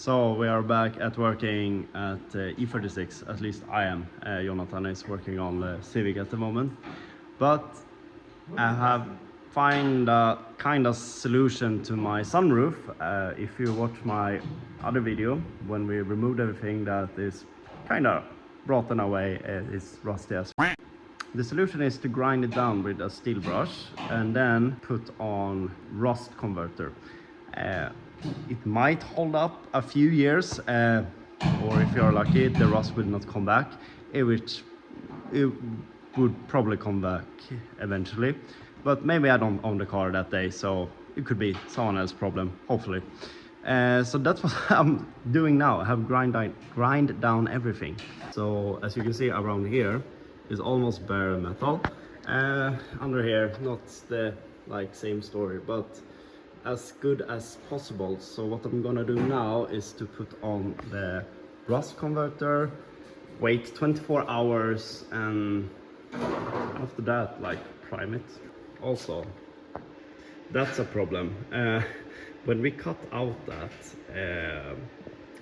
So we are back at working at E36, at least I am. Jonathan is working on the Civic at the moment. But I have find a kind of solution to my sunroof. If you watch my other video, when we removed everything that is kind of rotten away, it's rusty as well. The solution is to grind it down with a steel brush and then put on rust converter. It might hold up a few years, or if you're lucky, the rust will not come back, which it would probably come back eventually. But maybe I don't own the car that day, so it could be someone else's problem, hopefully. So that's what I'm doing now. I have grind down everything. So as you can see around here is almost bare metal. Under here, not the same story, but as good as possible. So what I'm gonna do now is to put on the rust converter, wait 24 hours, and after that prime it. Also, that's a problem. When we cut out that,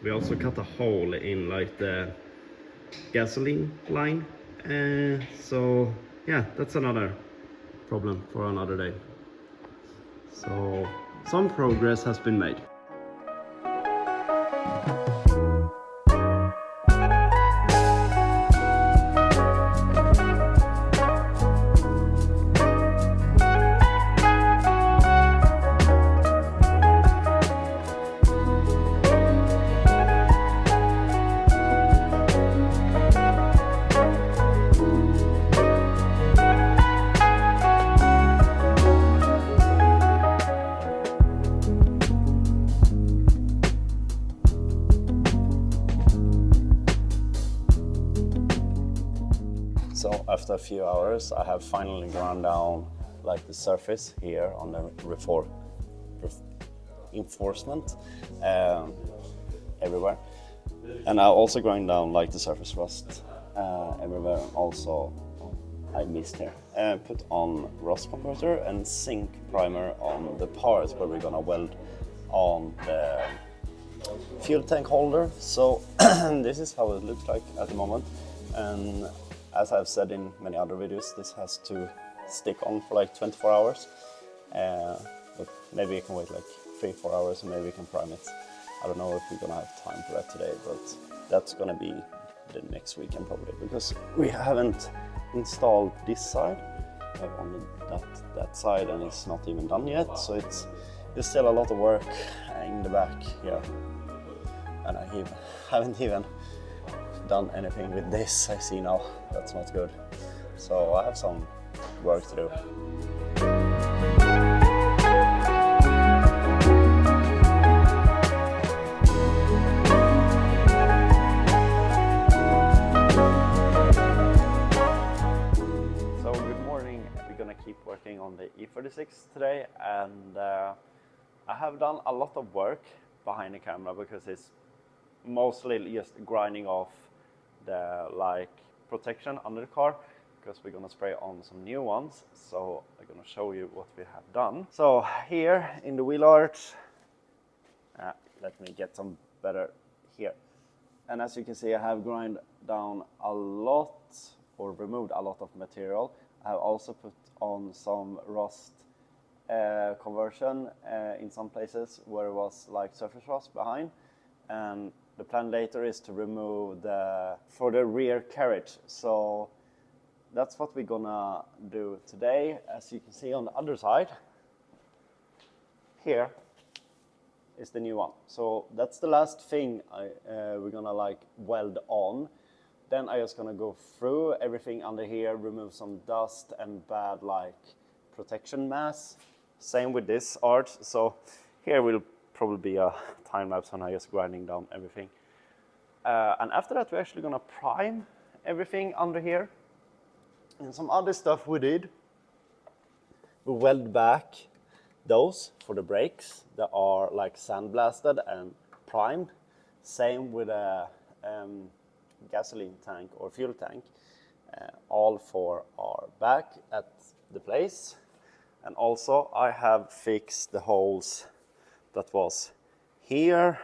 we also cut a hole in the gasoline line. So yeah, that's another problem for another day. So some progress has been made. So after a few hours, I have finally ground down the surface here on the reinforcement everywhere, and I also grind down the surface rust everywhere. Also, I missed here. Put on rust converter and zinc primer on the part where we're gonna weld on the fuel tank holder. So this is how it looks like at the moment, and as I've said in many other videos, this has to stick on for 24 hours. But maybe you can wait 3-4 hours and maybe we can prime it. I don't know if we're gonna have time for that today, but that's gonna be the next weekend probably, because we haven't installed this side on that side, and it's not even done yet. So there's still a lot of work in the back here, and I haven't even done anything with this. I see now that's not good, so I have some work to do. So good morning. We're gonna keep working on the E36 today, and I have done a lot of work behind the camera because it's mostly just grinding off the protection under the car, because we're gonna spray on some new ones. So I'm gonna show you what we have done. So here in the wheel arch, let me get some better here. And as you can see, I have grind down a lot, or removed a lot of material. I have also put on some rust conversion in some places where it was surface rust behind, and the plan later is to remove for the rear carriage. So that's what we're gonna do today. As you can see on the other side, here is the new one. So that's the last thing we're gonna weld on. Then I just gonna go through everything under here, remove some dust and bad protection mass. Same with this arch. So here will probably be a time lapse on I just grinding down everything. And after that, we're actually gonna prime everything under here. And some other stuff we did, we weld back those for the brakes that are sandblasted and primed. Same with a gasoline tank or fuel tank. All four are back at the place. And also I have fixed the holes that was here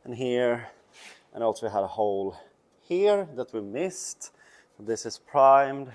and here, and also we had a hole here that we missed. This is primed.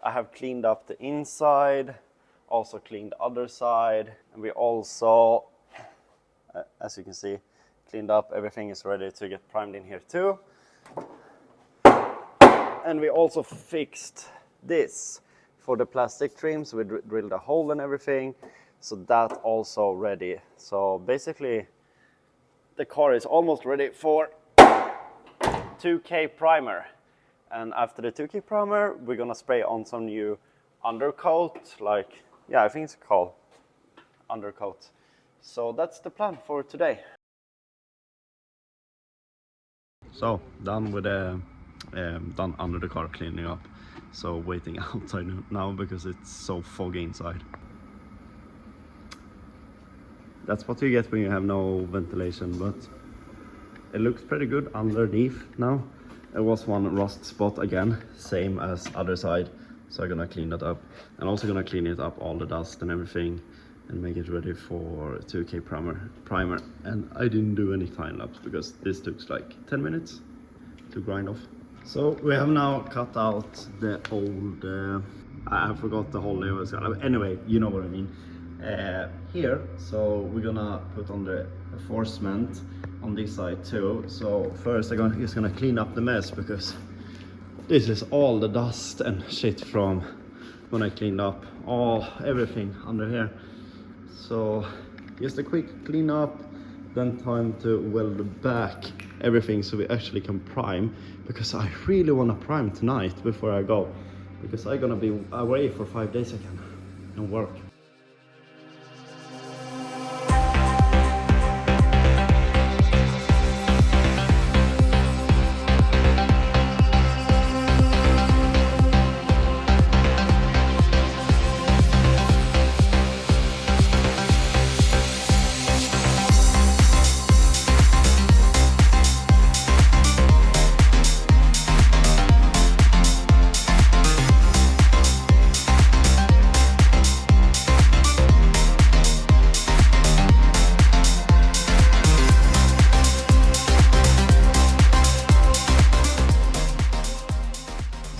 I have cleaned up the inside, also cleaned the other side, and we also, as you can see, cleaned up. Everything is ready to get primed in here too. And we also fixed this for the plastic trims. We drilled a hole and everything, so that also ready. So basically the car is almost ready for 2K primer. And after the 2K primer, we're gonna spray on some new undercoat, like, yeah, I think it's called undercoat. So that's the plan for today. So done with the done under the car cleaning up. So waiting outside now because it's so foggy inside. That's what you get when you have no ventilation, but it looks pretty good underneath now. It was one rust spot again, same as other side. So I'm gonna clean that up, and also gonna clean it up, all the dust and everything, and make it ready for 2K primer. And I didn't do any time lapse because this took like 10 minutes to grind off. So we have now cut out the old, I forgot the whole name. Anyway, you know what I mean. Here, so we're gonna put on the reinforcement on this side too. So first I'm just gonna clean up the mess, because this is all the dust and shit from when I cleaned up everything under here. So just a quick clean up, then time to weld back everything so we actually can prime, because I really want to prime tonight before I go, because I'm gonna be away for 5 days again and work.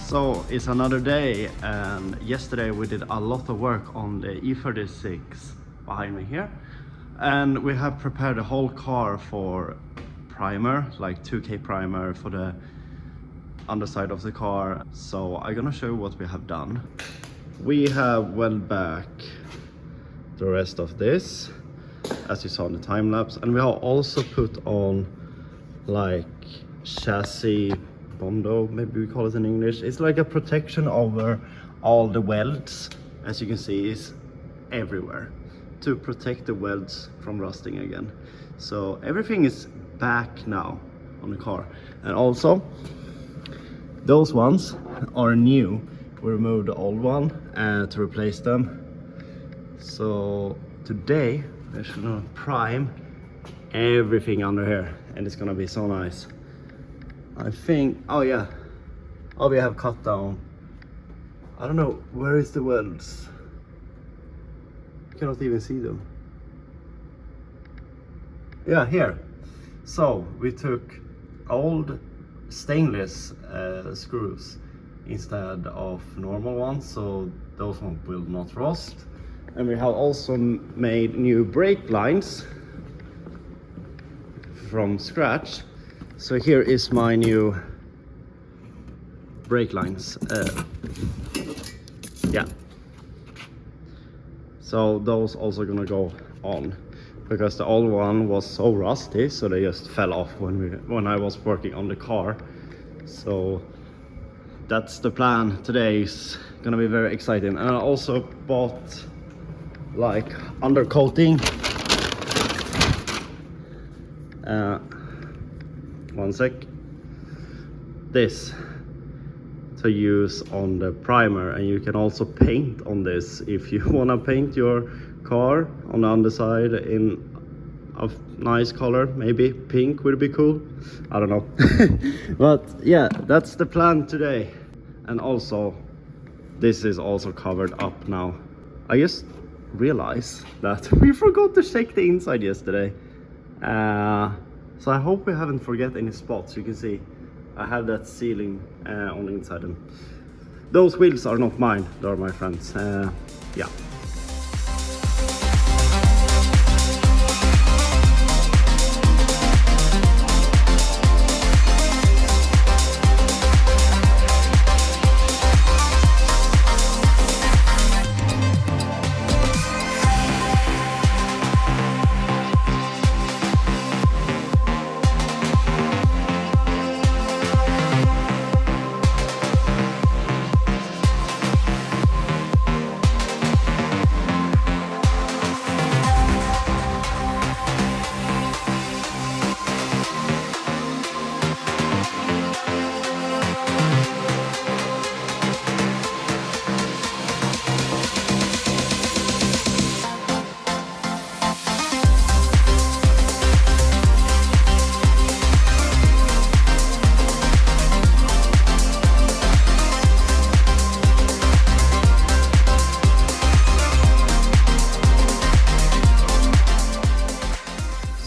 So it's another day, and yesterday we did a lot of work on the E36 behind me here, and we have prepared the whole car for primer, like 2K primer for the underside of the car. So I'm gonna show you what we have done. We have welded back the rest of this, as you saw in the time lapse, and we have also put on like chassis bondo, maybe we call it in English. It's like a protection over all the welds, as you can see, is everywhere, to protect the welds from rusting again. So everything is back now on the car, and also those ones are new. We removed the old one to replace them. So today we're gonna prime everything under here, and it's gonna be so nice. I think, we have cut down, I don't know, where is the welds? I cannot even see them. Yeah, here. So we took old stainless screws instead of normal ones, so those ones will not rust. And we have also made new brake lines from scratch. So here is my new brake lines. Yeah. So those also gonna go on, because the old one was so rusty, so they just fell off when I was working on the car. So that's the plan today. Is gonna be very exciting. And I also bought like undercoating. One sec. This to use on the primer, and you can also paint on this if you want to paint your car on the underside in a nice color. Maybe pink would be cool, I don't know. But yeah, that's the plan today. And also this is also covered up now. I just realized that we forgot to check the inside yesterday. So I hope we haven't forget any spots. You can see I have that sealing on the inside, and those wheels are not mine, they are my friends. Yeah.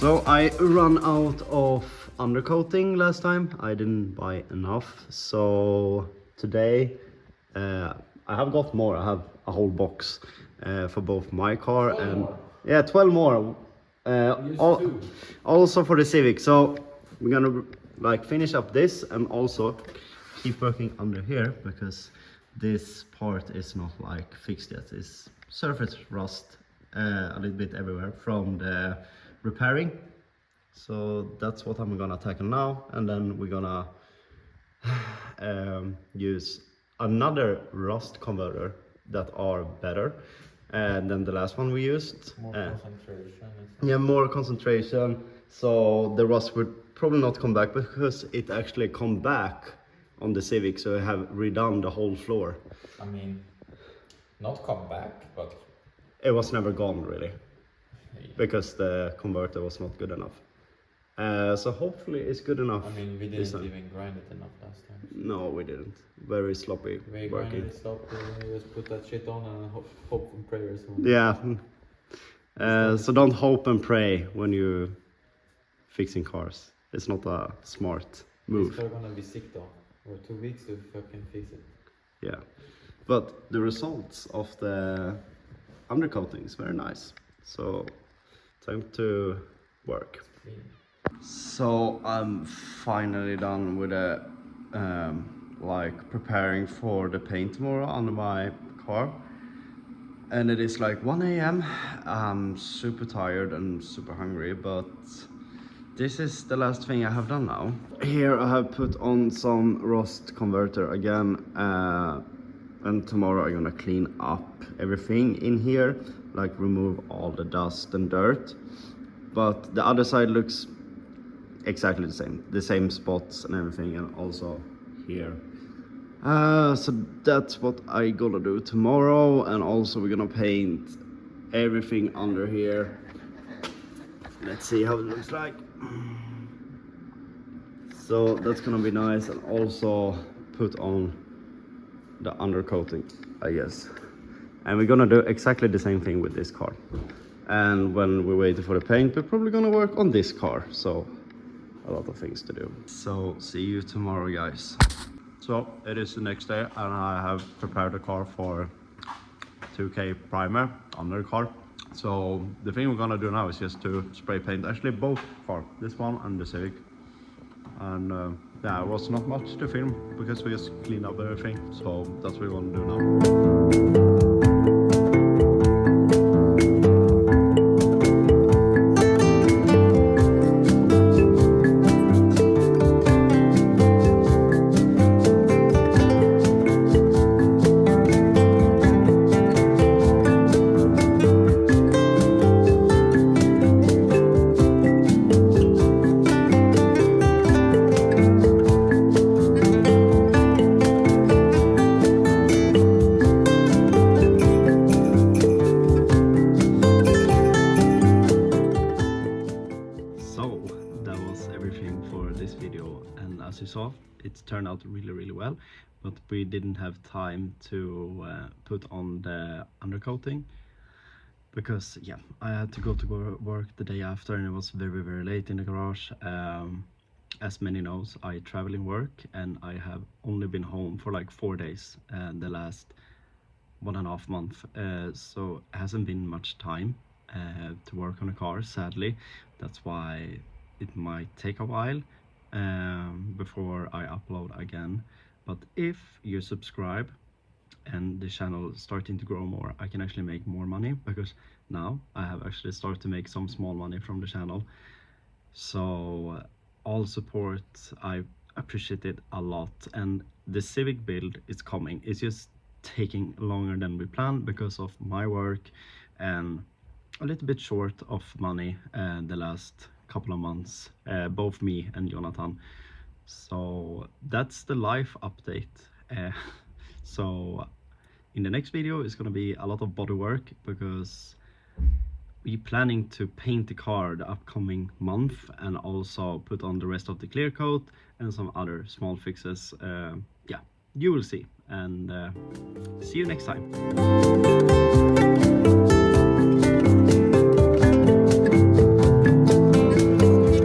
So I ran out of undercoating last time. I didn't buy enough. So today I have got more. I have a whole box for both my car and more. Yeah, 12 more. Also for the Civic. So we're gonna like finish up this and also keep working under here because this part is not like fixed yet. It's surface rust a little bit everywhere from the repairing. So that's what I'm gonna tackle now, and then we're gonna use another rust converter that are better than the last one we used. More concentration. Yeah, more concentration. So the rust would probably not come back because it actually come back on the Civic, so I have redone the whole floor. I mean, not come back, but it was never gone really, because the converter was not good enough. So hopefully it's good enough. I mean, we didn't even grind it enough last time. No, we didn't. Very sloppy we working. Grinded it sloppy, we just put that shit on and hope and pray or something. Yeah. So don't hope and pray when you're fixing cars. It's not a smart move. This car gonna be sick though. For 2 weeks to fucking fix it. Yeah. But the results of the undercoating is very nice. So time to work. So I'm finally done with the like preparing for the paint tomorrow under my car, and it is like 1 a.m. I'm super tired and super hungry, but this is the last thing I have done now. Here I have put on some rust converter again, and tomorrow I'm gonna clean up everything in here, like remove all the dust and dirt. But the other side looks exactly the same spots and everything, and also here. So that's what I gonna do tomorrow, and also we're gonna paint everything under here. Let's see how it looks like. So that's gonna be nice, and also put on the undercoating, I guess. And we're gonna do exactly the same thing with this car. And when we're waiting for the paint, we're probably gonna work on this car. So a lot of things to do. So see you tomorrow, guys. So it is the next day, and I have prepared the car for 2K primer under the car. So the thing we're gonna do now is just to spray paint actually both cars, this one and the Civic. And yeah, it was not much to film because we just cleaned up everything. So that's what we're gonna do now. As you saw, it turned out really well, but we didn't have time to put on the undercoating. because yeah, I had to go to work the day after, and it was very, very late in the garage. As many knows, I travel in work, and I have only been home for like 4 days the last 1.5 month, so it hasn't been much time to work on a car, sadly. That's why it might take a while before I upload again. But if you subscribe and the channel is starting to grow more, I can actually make more money, because now I have actually started to make some small money from the channel. So all support, I appreciate it a lot. And the Civic build is coming. It's just taking longer than we planned because of my work and a little bit short of money the last couple of months, both me and Jonathan. So that's the life update. So in the next video is going to be a lot of body work, because we're planning to paint the car the upcoming month, and also put on the rest of the clear coat and some other small fixes. Yeah, you will see, and see you next time.